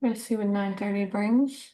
Let's see what 9:30 brings.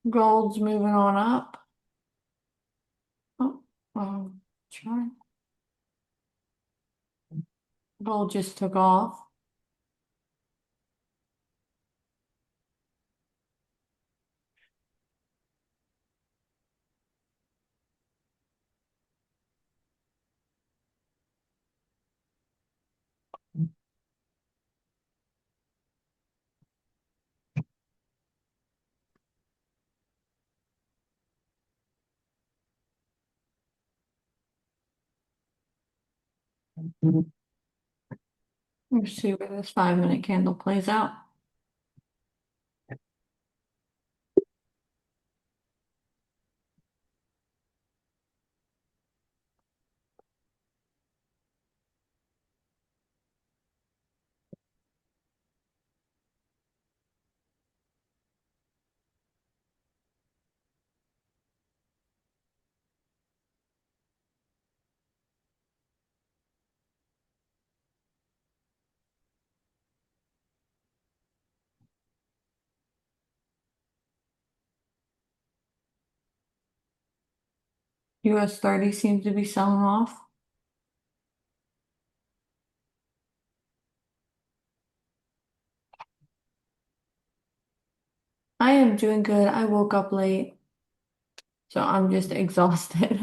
Gold's moving on up. Oh, try. Gold just took off. Let's see where this 5-minute candle plays out. US 30 seems to be selling off. I am doing good. I woke up late, so I'm just exhausted.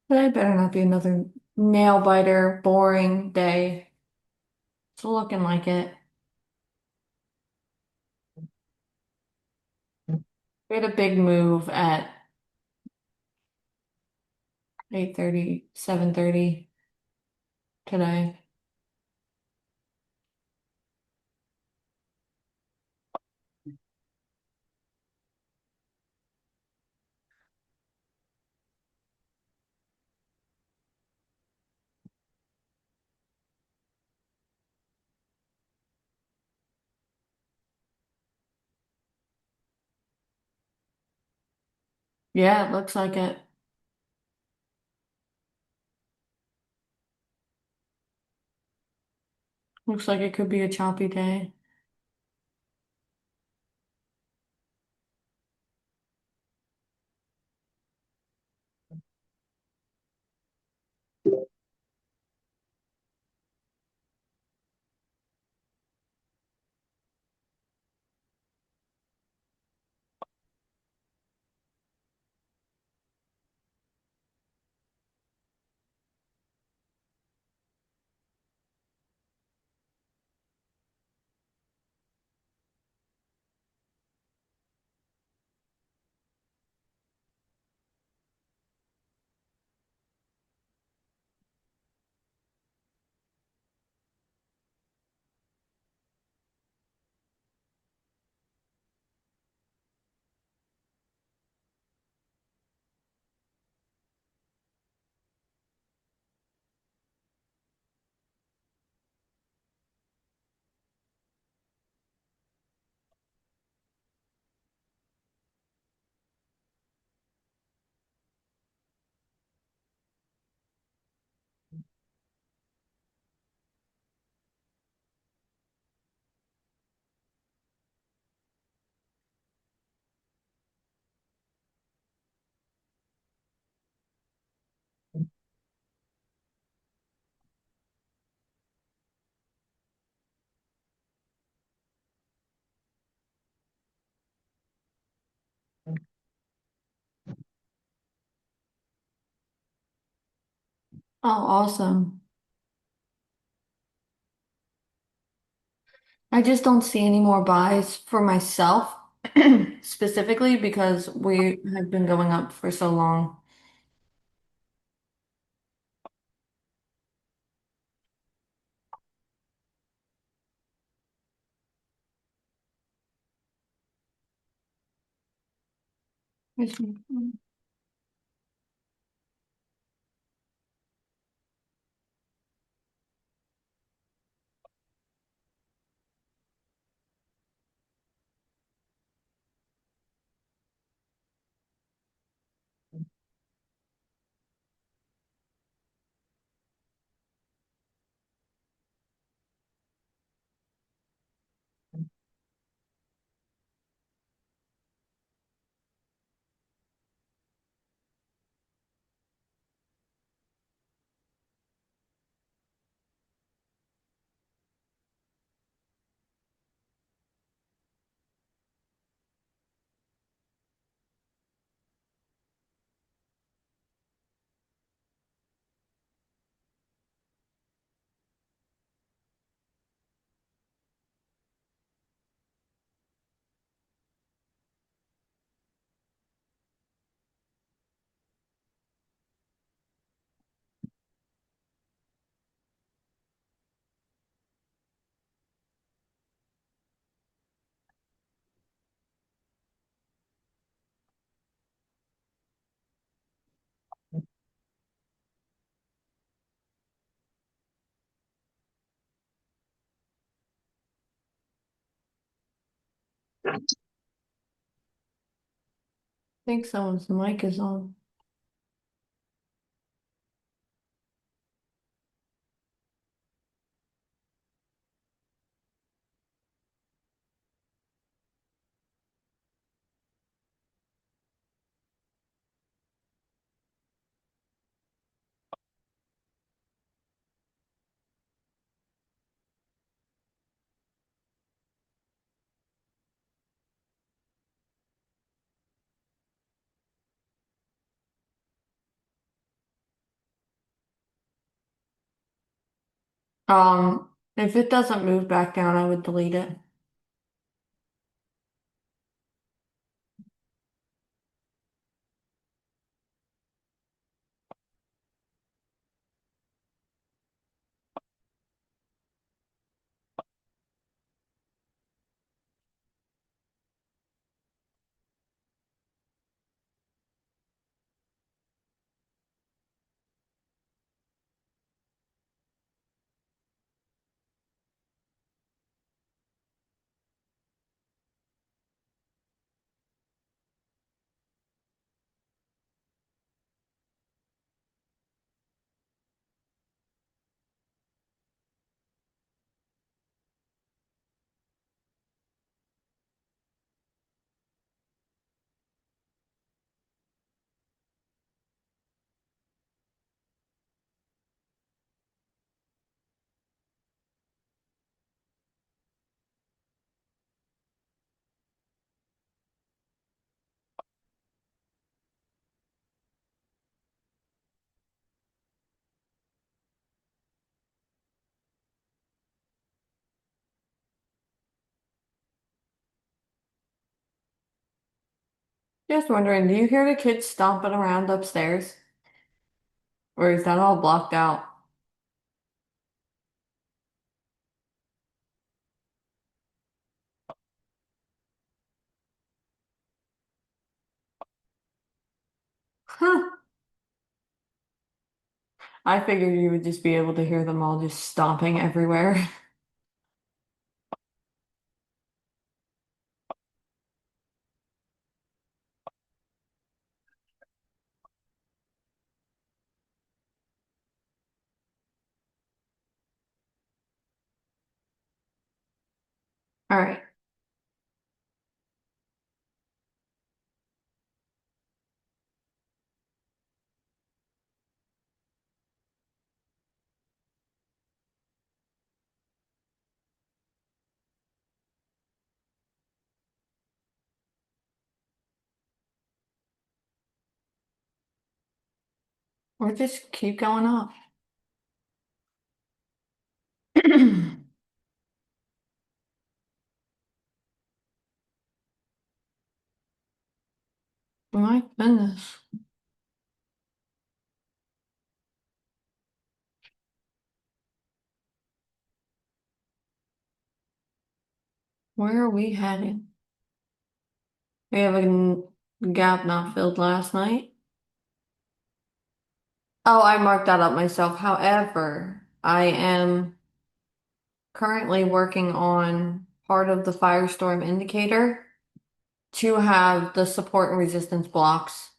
Today better not be another nail biter, boring day. It's looking like it. We had a big move at 8:30, 7:30 today. Yeah, it looks like it. Looks like it could be a choppy day. Oh, awesome. I just don't see any more buys for myself specifically because we have been going up for so long. I think someone's mic is on. If it doesn't move back down, I would delete it. Just wondering, do you hear the kids stomping around upstairs? Or is that all blocked out? Huh. I figured you would just be able to hear them all just stomping everywhere. All right. Or just keep going up. My goodness. Where are we heading? We have a gap not filled last night. Oh, I marked that up myself. However, I am currently working on part of the Firestorm indicator to have the support and resistance blocks,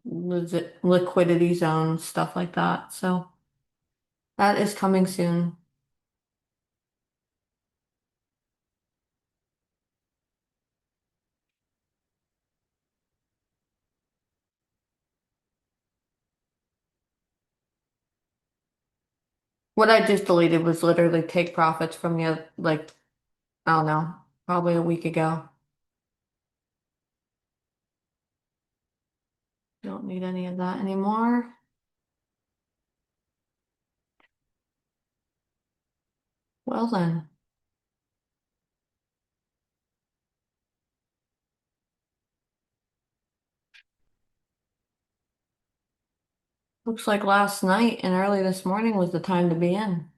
liquidity zones, stuff like that. So that is coming soon. What I just deleted was literally take profits from the, like, I don't know, probably a week ago. Don't need any of that anymore. Well then, looks like last night and early this morning was the time to be in.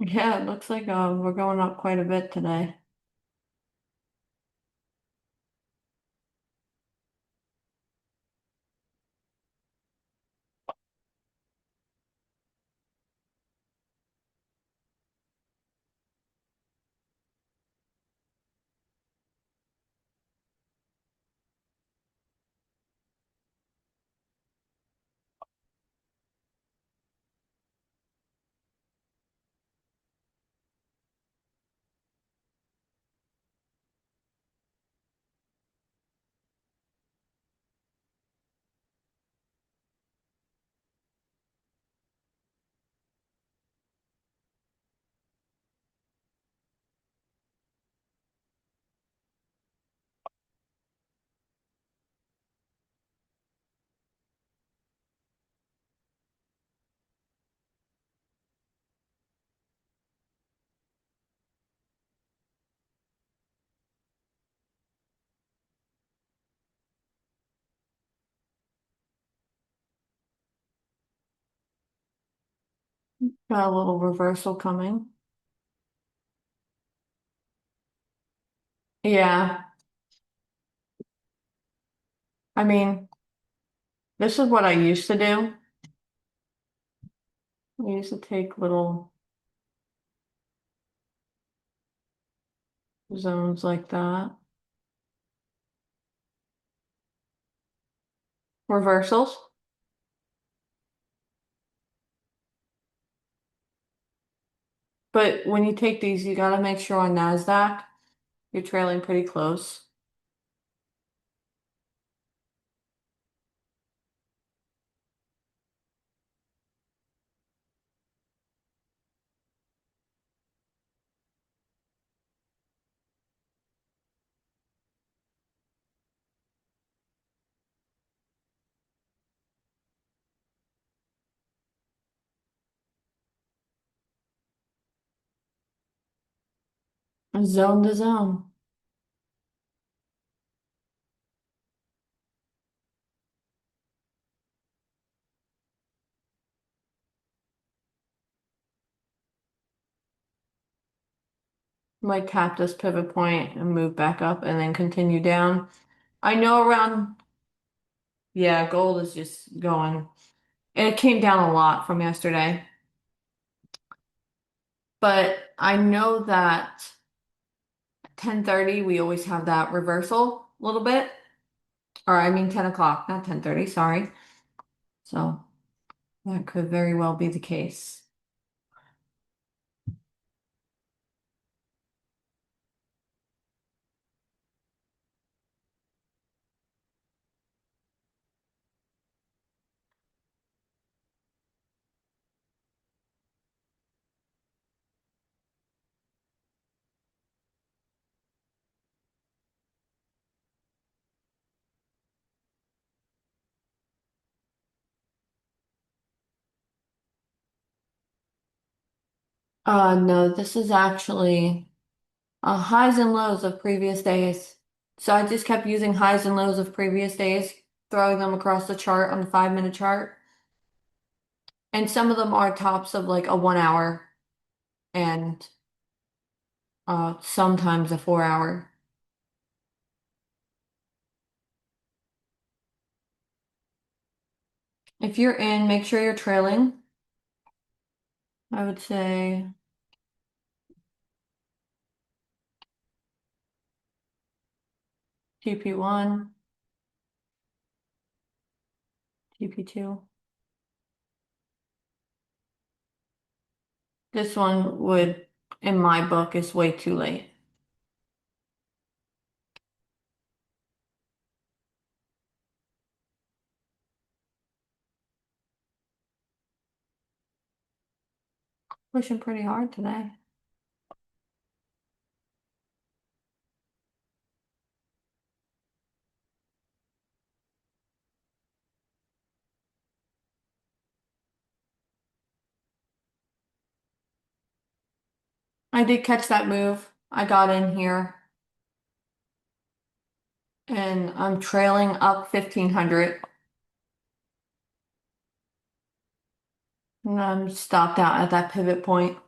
Yeah, it looks like we're going up quite a bit today. Got a little reversal coming. Yeah, I mean, this is what I used to do. I used to take little zones like that. Reversals. But when you take these, you gotta make sure on NASDAQ you're trailing pretty close. Zone to zone. Might tap this pivot point and move back up and then continue down. I know around, yeah, gold is just going. It came down a lot from yesterday, but I know that 10:30 we always have that reversal a little bit, or I mean 10 o'clock, not 10:30, sorry. So that could very well be the case. No, this is actually highs and lows of previous days. So I just kept using highs and lows of previous days, throwing them across the chart on the 5-minute chart. And some of them are tops of like a 1 hour and sometimes a 4 hour. If you're in, make sure you're trailing. I would say TP1, TP2. This one would, in my book, is way too late. Pushing pretty hard today. I did catch that move. I got in here and I'm trailing up 1500 and I'm stopped out at that pivot point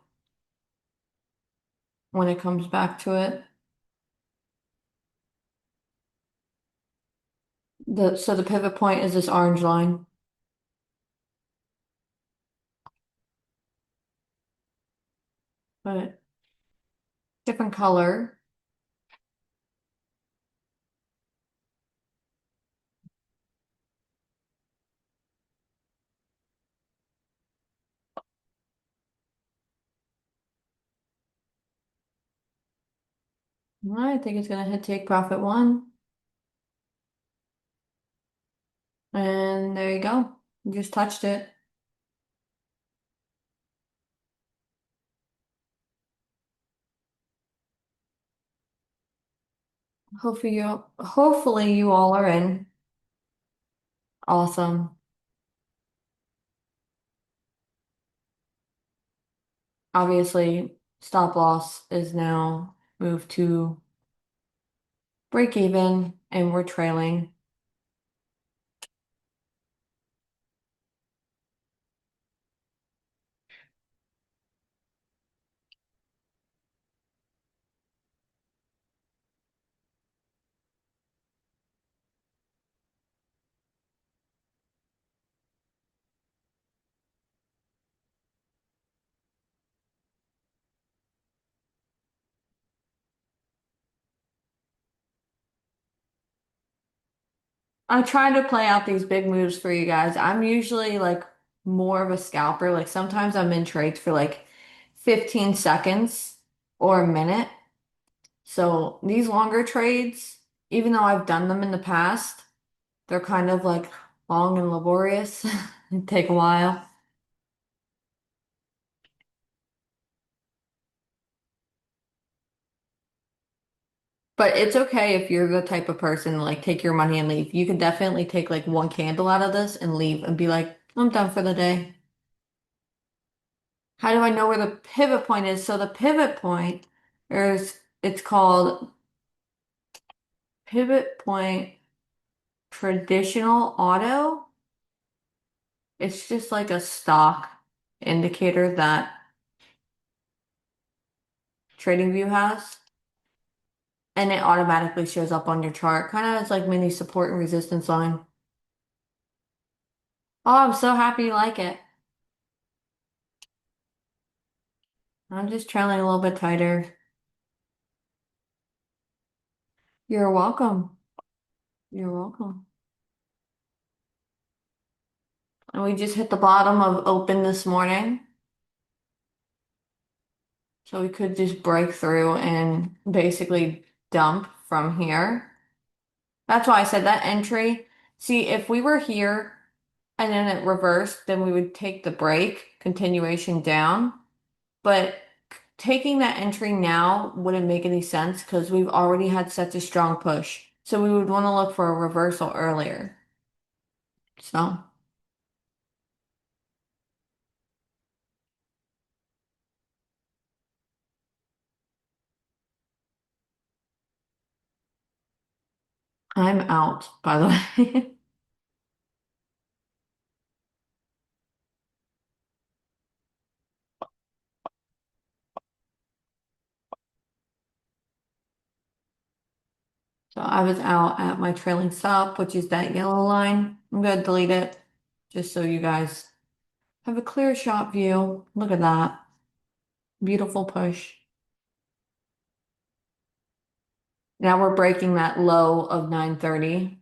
when it comes back to it. So the pivot point is this orange line, but different color. I think it's gonna hit take profit one. And there you go. You just touched it. Hopefully you all are in. Awesome. Obviously, stop loss is now moved to break even and we're trailing. I try to play out these big moves for you guys. I'm usually like more of a scalper. Like sometimes I'm in trades for like 15 seconds or a minute. So these longer trades, even though I've done them in the past, they're kind of like long and laborious. They take a while. But it's okay if you're the type of person to like take your money and leave. You can definitely take like one candle out of this and leave and be like, I'm done for the day. How do I know where the pivot point is? So the pivot point is It's called Pivot Point Traditional Auto. It's just like a stock indicator that TradingView has, and it automatically shows up on your chart, kind of as like mini support and resistance line. Oh, I'm so happy you like it. I'm just trailing a little bit tighter. You're welcome. You're welcome. And we just hit the bottom of open this morning. So we could just break through and basically dump from here. That's why I said that entry. See, if we were here and then it reversed, then we would take the break, continuation down. But taking that entry now wouldn't make any sense because we've already had such a strong push. So we would want to look for a reversal earlier. So I'm out, by the way. So I was out at my trailing stop, which is that yellow line. I'm gonna delete it just so you guys have a clear shot view. Look at that. Beautiful push. Now we're breaking that low of 930.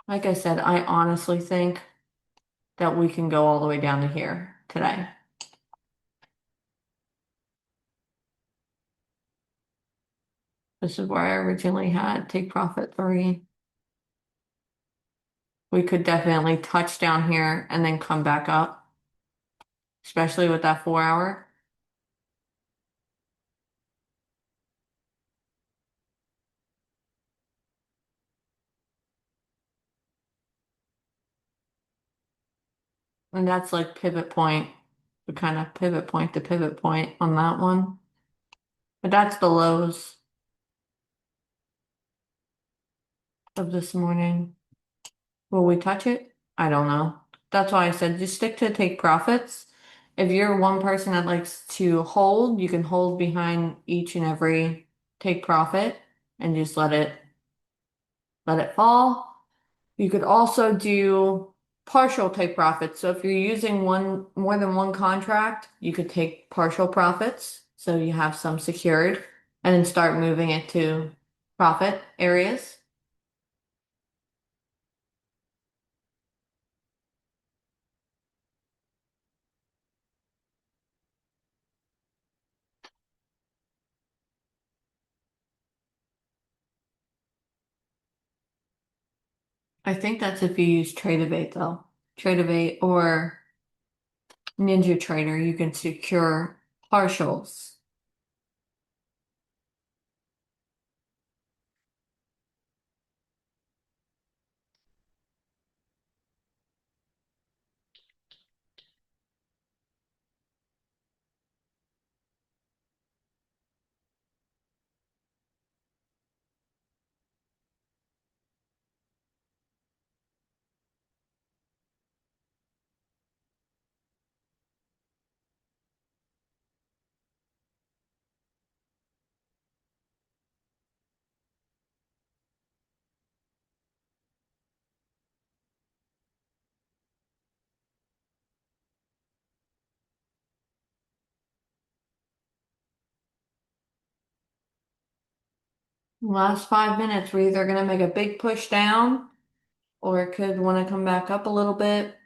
Like I said, I honestly think that we can go all the way down to here today. This is where I originally had take profit 3. We could definitely touch down here and then come back up, especially with that 4 hour. And that's like pivot point, the kind of pivot point to pivot point on that one. But that's the lows of this morning. Will we touch it? I don't know. That's why I said just stick to take profits. If you're one person that likes to hold, you can hold behind each and every take profit and just let it fall. You could also do partial take profits. So if you're using more than one contract, you could take partial profits. So you have some secured and then start moving it to profit areas. I think that's if you use Trade though. Trade or Ninja Trader, you can secure partials. Last 5 minutes, we're either going to make a big push down or it could want to come back up a little bit.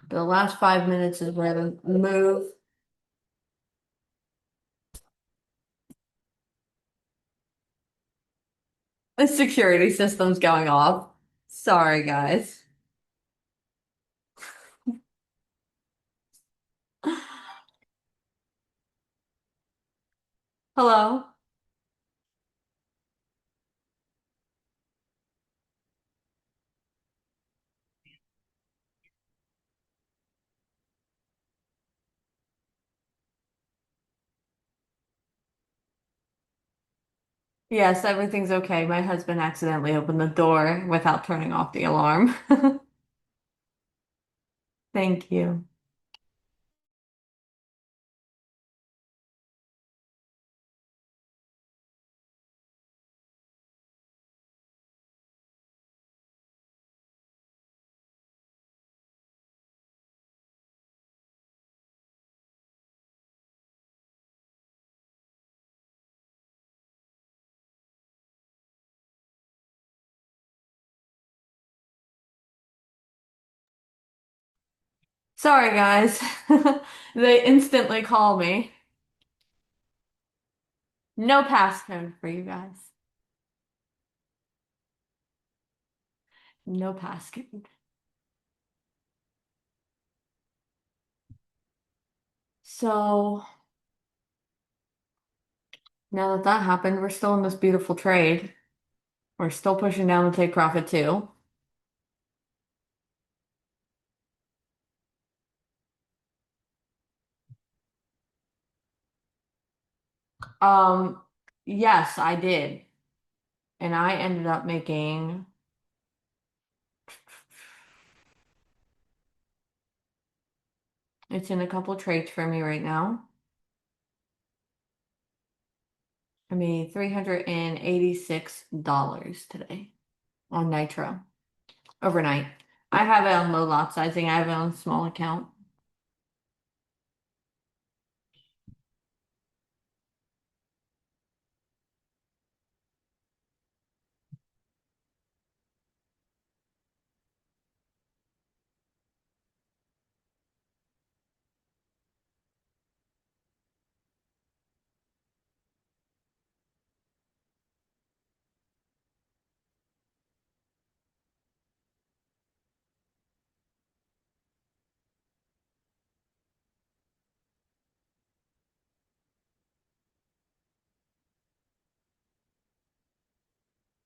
The last 5 minutes is where the move. The security system's going off. Sorry, guys. Hello? Yes, everything's okay. My husband accidentally opened the door without turning off the alarm. Thank you. Sorry, guys. They instantly call me. No passcode for you guys. No passcode. So now that that happened, we're still in this beautiful trade. We're still pushing down the take profit too. Um, yes, I did. And I ended up making, it's in a couple trades for me right now. I made $386 today on Nitro overnight. I have it on low lot sizing. I have it on small account.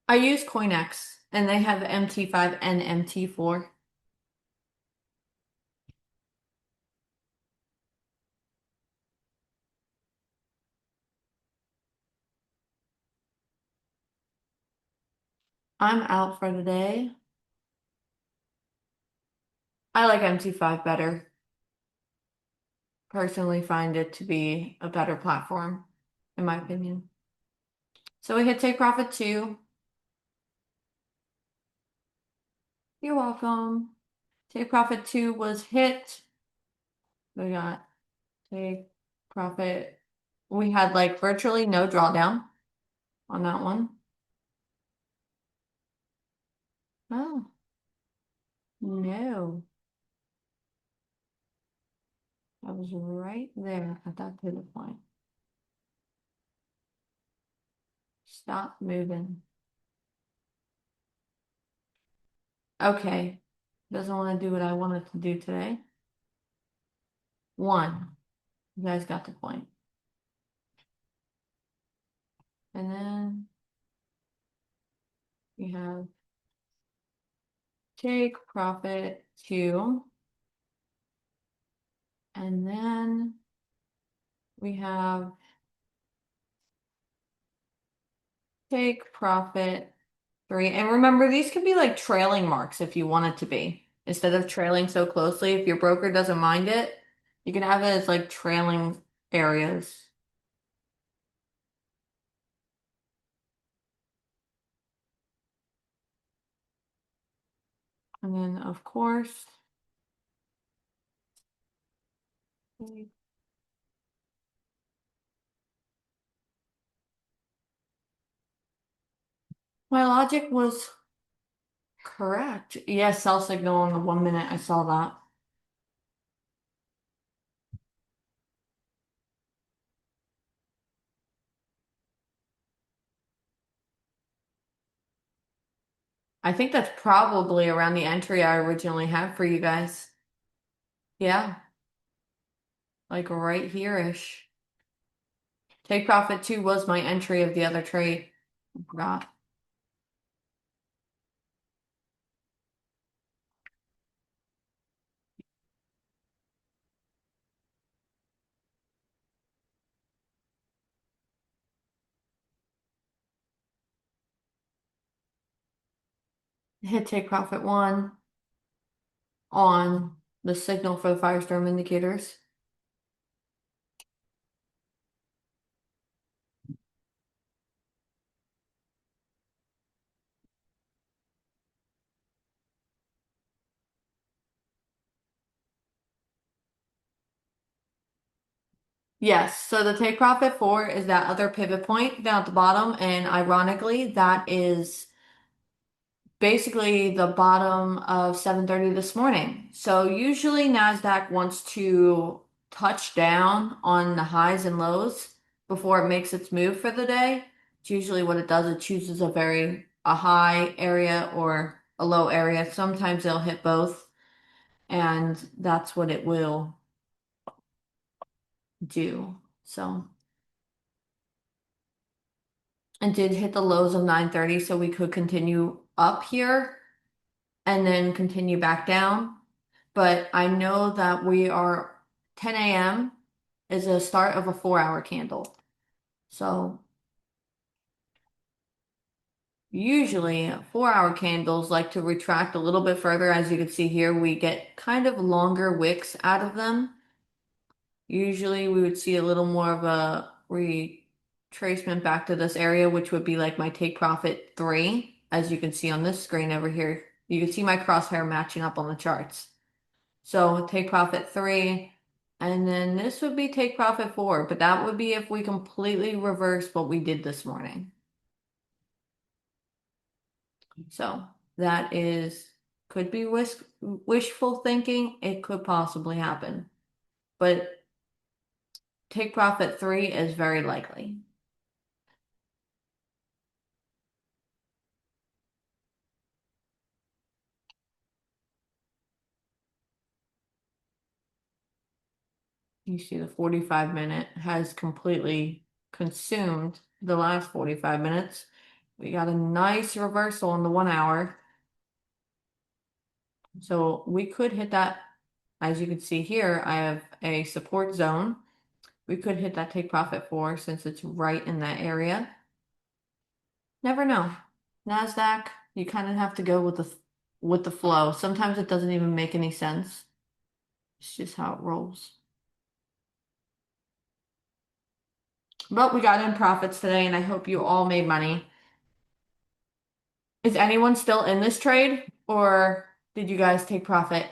I use CoinX and they have MT5 and MT4. I'm out for the day. I like MT5 better. Personally find it to be a better platform, in my opinion. So we hit take profit two. You're welcome. Take profit two was hit. We got take profit. We had like virtually no drawdown on that one. Oh, no. I was right there at that pivot point. Stop moving. Okay. Doesn't want to do what I wanted to do today. One. You guys got the point. And then we have take profit two. And then we have take profit three. And remember, these could be like trailing marks if you want it to be. Instead of trailing so closely, if your broker doesn't mind it, you can have it as like trailing areas. And then, of course, my logic was correct. Yes, sell signal in the 1 minute. I saw that. I think that's probably around the entry I originally had for you guys. Yeah, like right here-ish. Take profit two was my entry of the other trade. I forgot. hit take profit one on the signal for the Firestorm indicators. Yes, so the take profit four is that other pivot point down at the bottom, and ironically, that is basically the bottom of 7:30 this morning. So usually NASDAQ wants to touch down on the highs and lows before it makes its move for the day. It's usually what it does. It chooses a high area or a low area. Sometimes it'll hit both, and that's what it will do. So it did hit the lows of 9:30, so we could continue up here and then continue back down. But I know that we are 10 a.m. is a start of a 4-hour candle. So usually 4-hour candles like to retract a little bit further. As you can see here, we get kind of longer wicks out of them. Usually we would see a little more of a retracement back to this area, which would be like my take profit three. As you can see on this screen over here, you can see my crosshair matching up on the charts. So take profit three, and then this would be take profit four, but that would be if we completely reverse what we did this morning. So that could be wishful thinking. It could possibly happen, but take profit three is very likely. You see the 45-minute has completely consumed the last 45 minutes. We got a nice reversal in the 1 hour. So we could hit that. As you can see here, I have a support zone. We could hit that take profit for since it's right in that area. Never know. NASDAQ, you kind of have to go with the flow. Sometimes it doesn't even make any sense. It's just how it rolls. But we got in profits today, and I hope you all made money. Is anyone still in this trade, or did you guys take profit?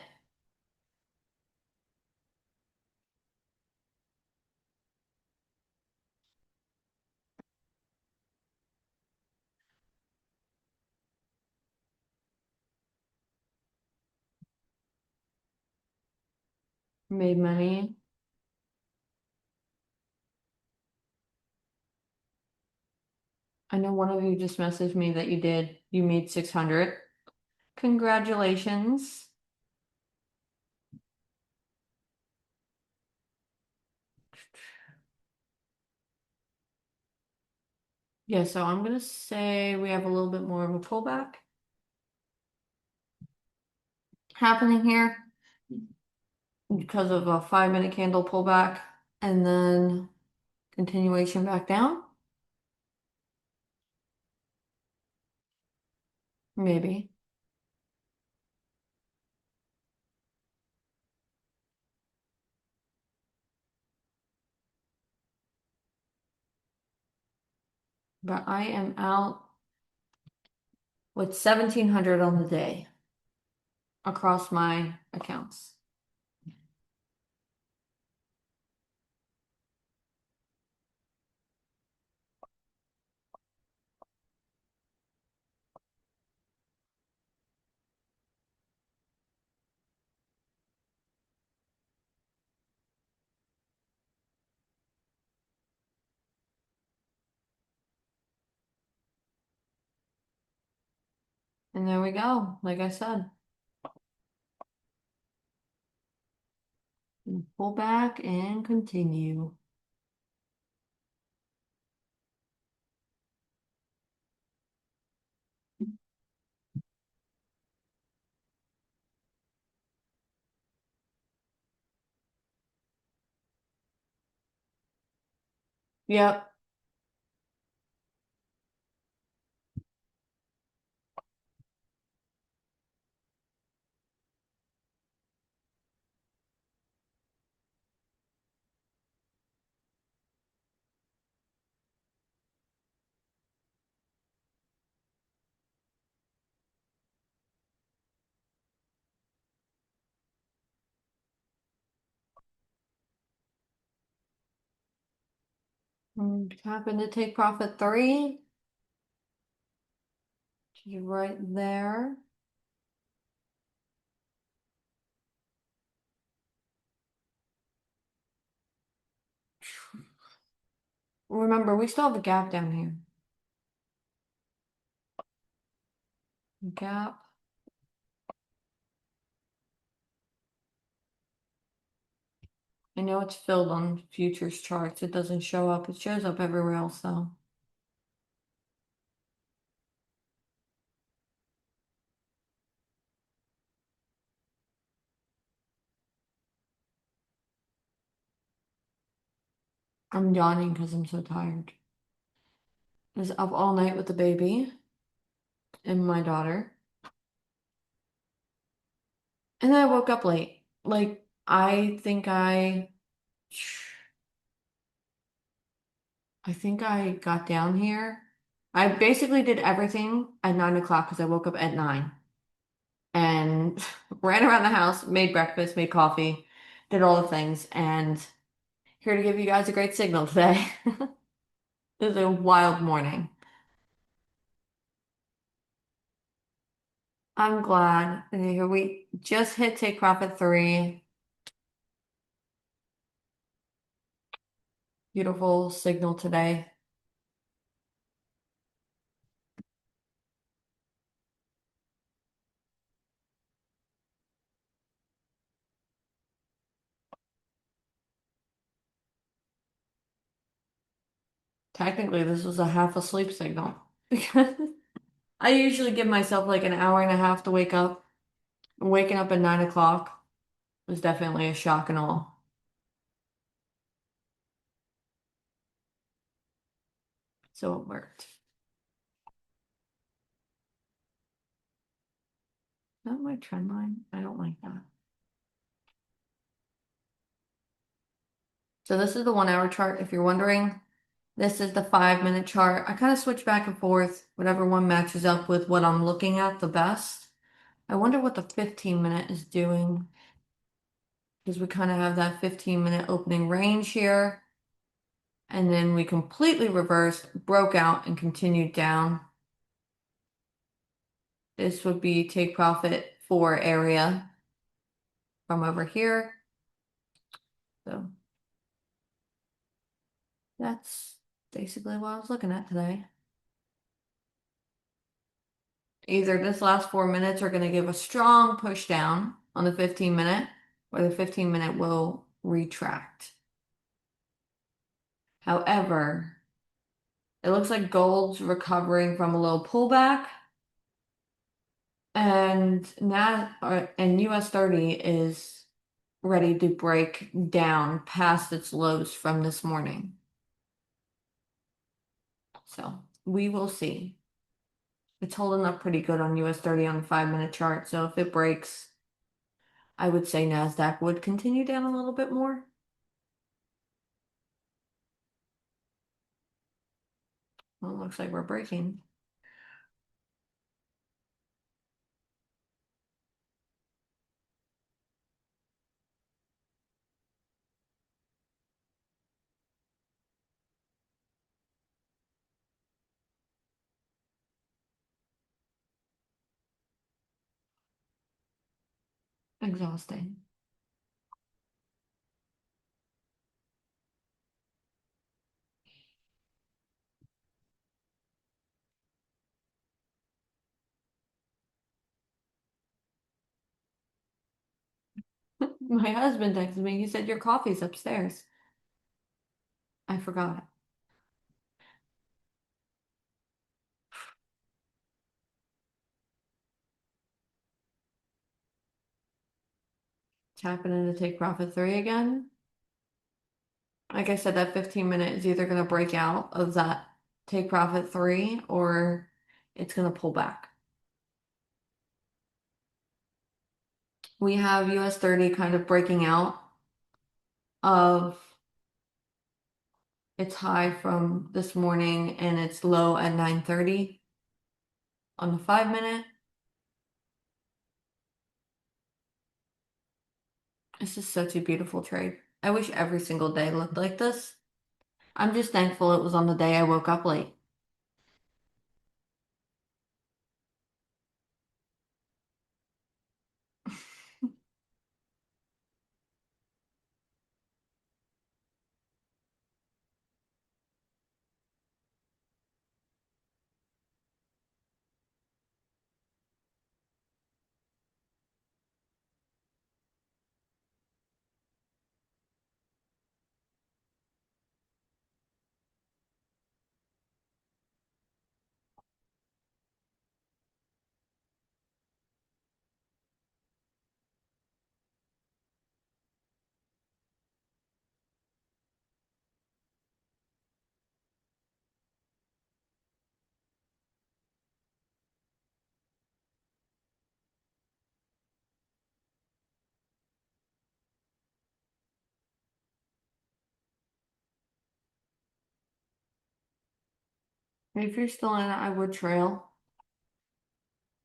Made money? I know one of you just messaged me that you did. You made 600. Congratulations. Yeah, so I'm gonna say we have a little bit more of a pullback happening here because of a 5-minute candle pullback and then continuation back down. Maybe. But I am out with 1,700 on the day across my accounts. And there we go. Like I said, pull back and continue. Yep. Happen to take profit three, which is right there. Remember, we still have a gap down here. Gap. I know it's filled on futures charts. It doesn't show up. It shows up everywhere else though. I'm yawning because I'm so tired. I was up all night with the baby and my daughter. And then I woke up late. Like, I think I got down here. I basically did everything at 9 o'clock because I woke up at 9 and ran around the house, made breakfast, made coffee, did all the things, and here to give you guys a great signal today. It was a wild morning. I'm glad. And here we just hit take profit three. Beautiful signal today. Technically, this was a half asleep signal because I usually give myself like an hour and a half to wake up. Waking up at 9 o'clock was definitely a shock and awe. So it worked. Is that my trend line? I don't like that. So this is the 1 hour chart. If you're wondering, this is the 5 minute chart. I kind of switch back and forth, whatever one matches up with what I'm looking at the best. I wonder what the 15 minute is doing because we kind of have that 15 minute opening range here. And then we completely reversed, broke out, and continued down. This would be take profit for area from over here. So that's basically what I was looking at today. Either this last 4 minutes are going to give a strong push down on the 15 minute, or the 15 minute will retract. However, it looks like gold's recovering from a little pullback, and US 30 is ready to break down past its lows from this morning. So we will see. It's holding up pretty good on US 30 on the 5 minute chart. So if it breaks, I would say NASDAQ would continue down a little bit more. Well, it looks like we're breaking. Exhausting. My husband texted me. He said, your coffee's upstairs. I forgot. It's happening to take profit three again. Like I said, that 15 minute is either going to break out of that take profit three or it's going to pull back. We have US 30 kind of breaking out of its high from this morning and its low at 9:30 on the 5 minute. This is such a beautiful trade. I wish every single day looked like this. I'm just thankful it was on the day I woke up late. If you're still in it, I would trail,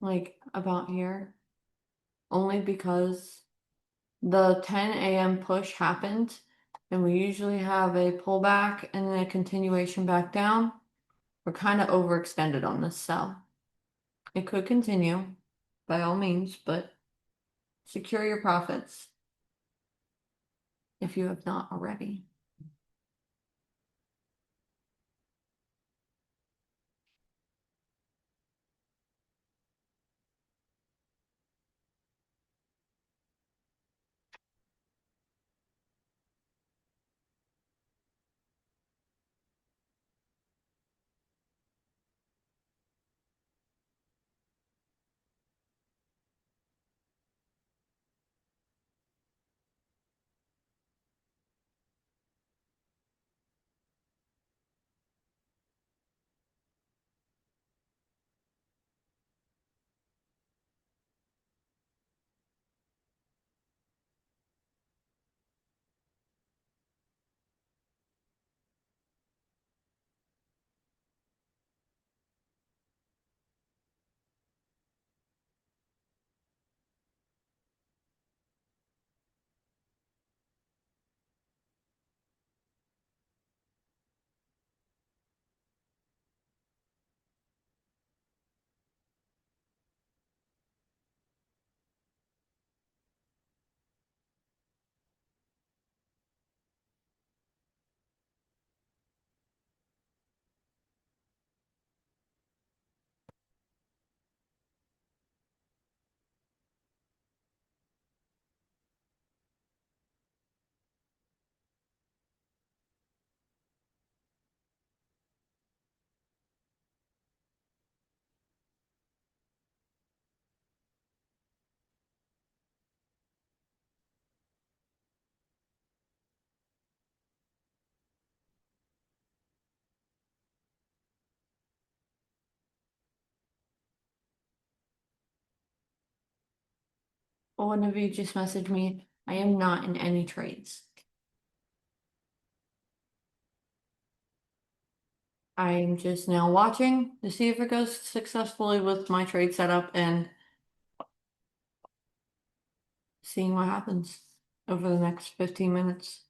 like about here, only because the 10 a.m. push happened, and we usually have a pullback and then a continuation back down. We're kind of overextended on this sell. It could continue by all means, but secure your profits if you have not already. Well, one of you just messaged me. I am not in any trades. I'm just now watching to see if it goes successfully with my trade setup and seeing what happens over the next 15 minutes.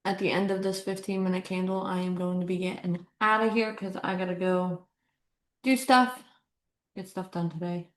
At the end of this 15-minute candle, I am going to be getting out of here because I gotta go do stuff, get stuff done today.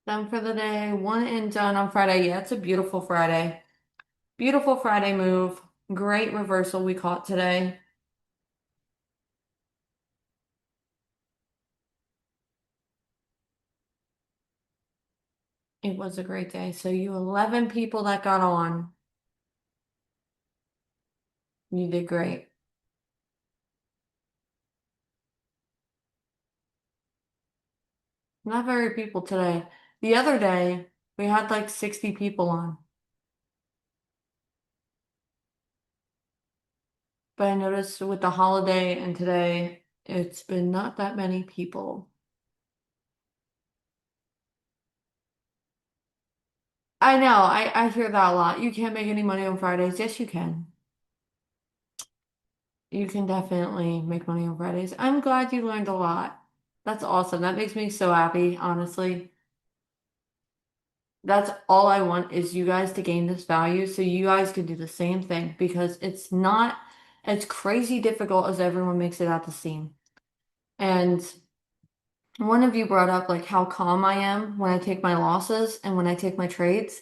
Done for the day, one and done on Friday. Yeah, it's a beautiful Friday. Beautiful Friday move. Great reversal we caught today. It was a great day. So you 11 people that got on. You did great. Not very people today. The other day, we had like 60 people on, but I noticed with the holiday and today, it's been not that many people. I know, I hear that a lot. You can't make any money on Fridays. Yes, you can. You can definitely make money on Fridays. I'm glad you learned a lot. That's awesome. That makes me so happy, honestly. That's all I want is you guys to gain this value so you guys can do the same thing because it's not as crazy difficult as everyone makes it out to seem. And one of you brought up like how calm I am when I take my losses and when I take my trades.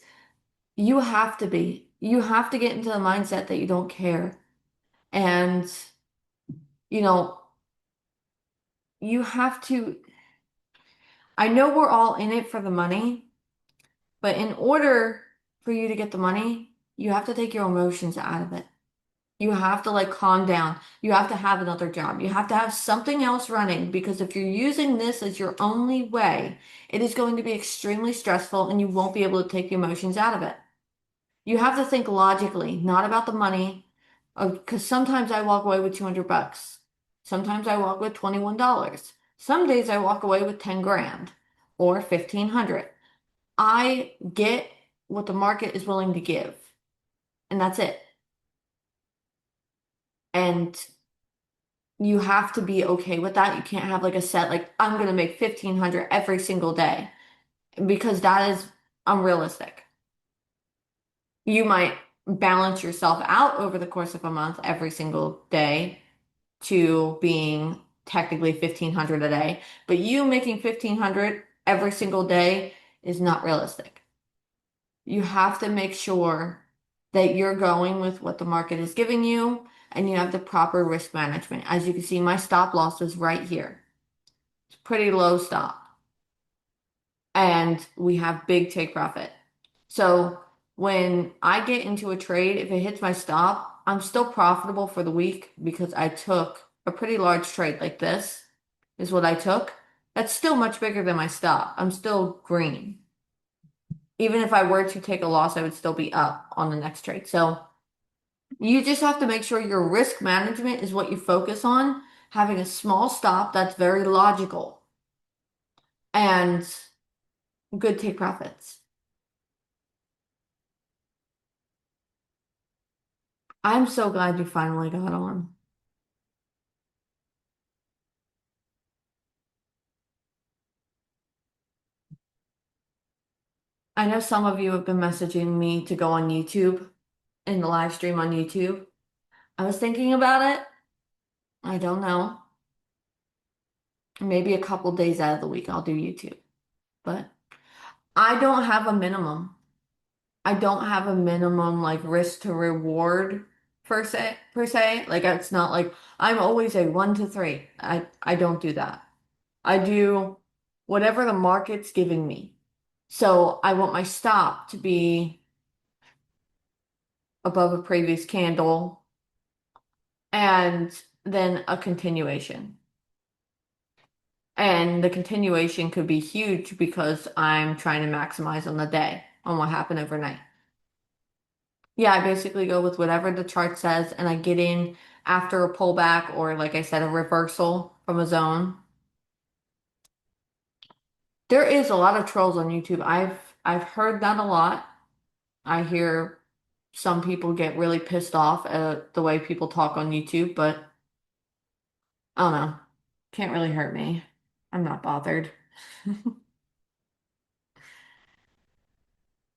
You have to be. You have to get into the mindset that you don't care. And, you know, you have to, I know we're all in it for the money, but in order for you to get the money, you have to take your emotions out of it. You have to like calm down. You have to have another job. You have to have something else running because if you're using this as your only way, it is going to be extremely stressful and you won't be able to take the emotions out of it. You have to think logically, not about the money. Because sometimes I walk away with 200 bucks. Sometimes I walk with $21. Some days I walk away with 10 grand or 1500. I get what the market is willing to give, and that's it. And you have to be okay with that. You can't have like a set, like, I'm going to make 1500 every single day because that is unrealistic. You might balance yourself out over the course of a month every single day to being technically 1500 a day, but you making 1500 every single day is not realistic. You have to make sure that you're going with what the market is giving you and you have the proper risk management. As you can see, my stop loss is right here. It's pretty low stop. And we have big take profit. So when I get into a trade, if it hits my stop, I'm still profitable for the week because I took a pretty large trade like this is what I took. That's still much bigger than my stop. I'm still green. Even if I were to take a loss, I would still be up on the next trade. So you just have to make sure your risk management is what you focus on, having a small stop that's very logical and good take profits. I'm so glad you finally got on. I know some of you have been messaging me to go on YouTube in the live stream on YouTube. I was thinking about it. I don't know. Maybe a couple days out of the week I'll do YouTube. But I don't have a minimum. I don't have a minimum like risk to reward per se. Like it's not like I'm always a 1 to 3. I don't do that. I do whatever the market's giving me. So I want my stop to be above a previous candle and then a continuation. And the continuation could be huge because I'm trying to maximize on the day on what happened overnight. Yeah, I basically go with whatever the chart says and I get in after a pullback or like I said, a reversal from a zone. There is a lot of trolls on YouTube. I've heard that a lot. I hear some people get really pissed off at the way people talk on YouTube, but I don't know. Can't really hurt me. I'm not bothered.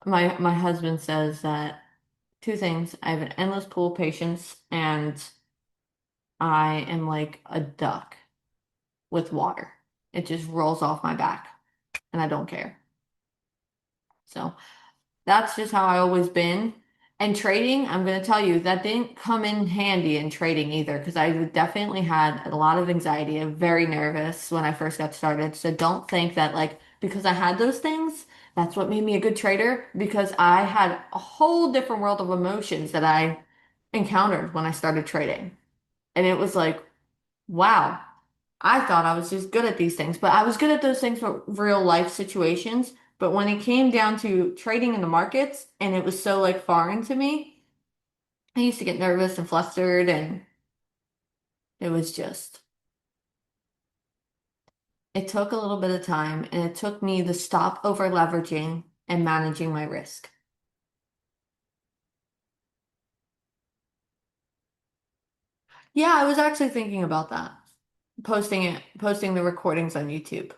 My husband says that two things. I have an endless pool of patience and I am like a duck with water. It just rolls off my back and I don't care. So that's just how I always been. And trading, I'm going to tell you, that didn't come in handy in trading either because I definitely had a lot of anxiety. I'm very nervous when I first got started. So don't think that like because I had those things, that's what made me a good trader because I had a whole different world of emotions that I encountered when I started trading. And it was like, wow, I thought I was just good at these things, but I was good at those things for real life situations. But when it came down to trading in the markets and it was so like foreign to me, I used to get nervous and flustered, and it was just, it took a little bit of time and it took me to stop over leveraging and managing my risk. Yeah, I was actually thinking about that. Posting the recordings on YouTube.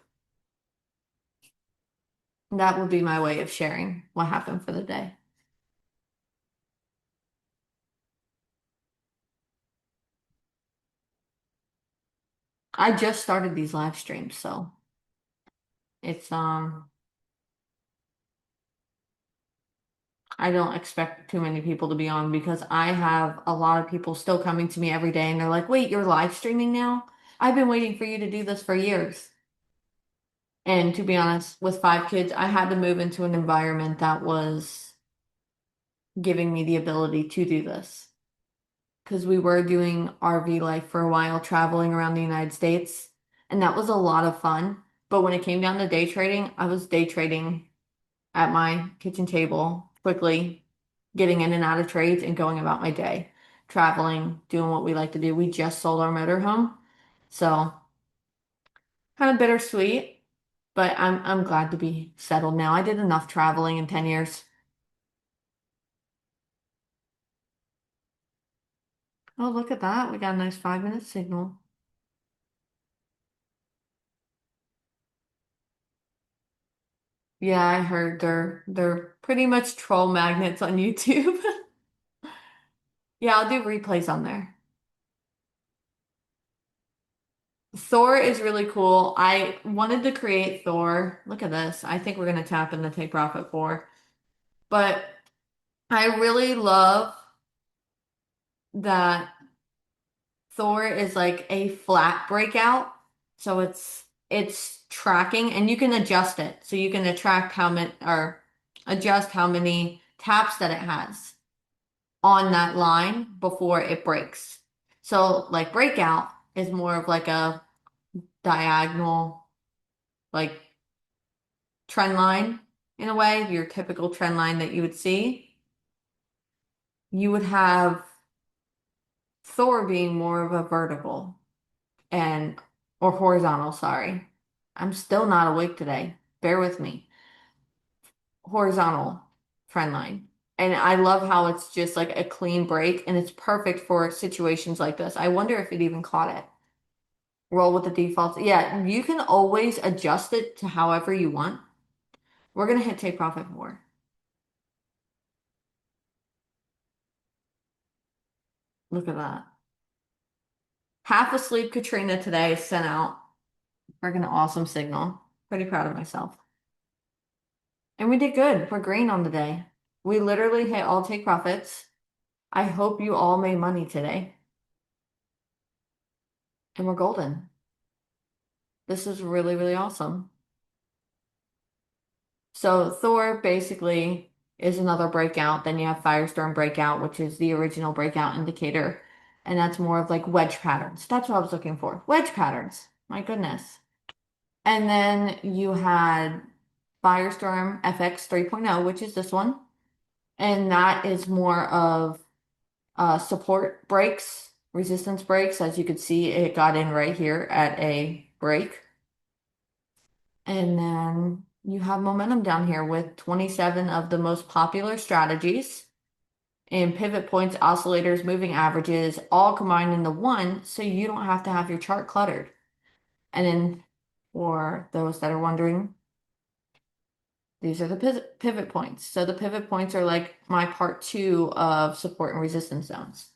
That would be my way of sharing what happened for the day. I just started these live streams, so it's I don't expect too many people to be on because I have a lot of people still coming to me every day and they're like, "Wait, you're live streaming now? I've been waiting for you to do this for years." And to be honest, with 5 kids, I had to move into an environment that was giving me the ability to do this. Because we were doing RV life for a while, traveling around the United States, and that was a lot of fun. But when it came down to day trading, I was day trading at my kitchen table, quickly getting in and out of trades and going about my day, traveling, doing what we like to do. We just sold our motorhome, so kind of bittersweet, but I'm glad to be settled now. I did enough traveling in 10 years. Oh, look at that. We got a nice 5 minute signal. Yeah, I heard they're pretty much troll magnets on YouTube. Yeah, I'll do replays on there. Thor is really cool. I wanted to create Thor. Look at this. I think we're gonna tap into take profit 4. But I really love that Thor is like a flat breakout. So it's tracking and you can adjust it. So you can attract how many or adjust how many taps that it has on that line before it breaks. So like breakout is more of like a diagonal like trend line in a way, your typical trend line that you would see. You would have Thor being more of a vertical and or horizontal, sorry. I'm still not awake today. Bear with me. Horizontal trend line. And I love how it's just like a clean break and it's perfect for situations like this. I wonder if it even caught it. Roll with the defaults. Yeah, you can always adjust it to however you want. We're gonna hit take profit more. Look at that. Half asleep Katrina today sent out freaking awesome signal. Pretty proud of myself. And we did good. We're green on the day. We literally hit all take profits. I hope you all made money today. And we're golden. This is really, really awesome. So Thor basically is another breakout. Then you have Firestorm breakout, which is the original breakout indicator. And that's more of like wedge patterns. That's what I was looking for. Wedge patterns. My goodness. And then you had Firestorm FX 3.0, which is this one. And that is more of support breaks, resistance breaks. As you could see, it got in right here at a break. And then you have momentum down here with 27 of the most popular strategies and pivot points, oscillators, moving averages, all combined into one, so you don't have to have your chart cluttered. And then for those that are wondering, these are the pivot points. So the pivot points are like my part two of support and resistance zones.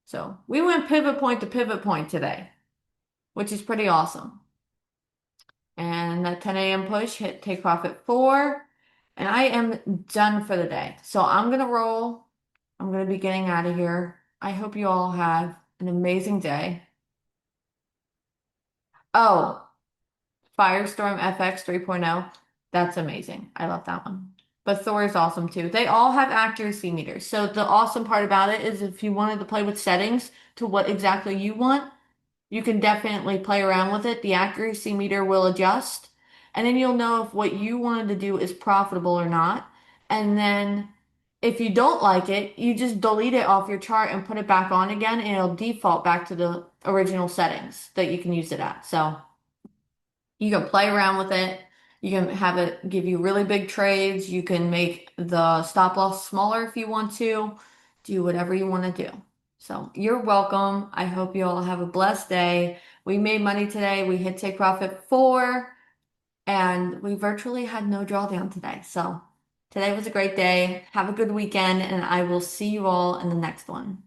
So we went pivot point today, which is pretty awesome. And that 10 a.m. push hit take profit 4. And I am done for the day. So I'm gonna roll. I'm gonna be getting out of here. I hope you all have an amazing day. Oh, Firestorm FX 3.0. That's amazing. I love that one. But Thor is awesome too. They all have accuracy meters. So the awesome part about it is if you wanted to play with settings to what exactly you want, you can definitely play around with it. The accuracy meter will adjust, and then you'll know if what you wanted to do is profitable or not. And then if you don't like it, you just delete it off your chart and put it back on again, and it'll default back to the original settings that you can use it at. So you can play around with it. You can have it give you really big trades. You can make the stop loss smaller if you want to. Do whatever you want to do. So you're welcome. I hope you all have a blessed day. We made money today. We hit take profit 4 and we virtually had no drawdown today. So today was a great day. Have a good weekend and I will see you all in the next one.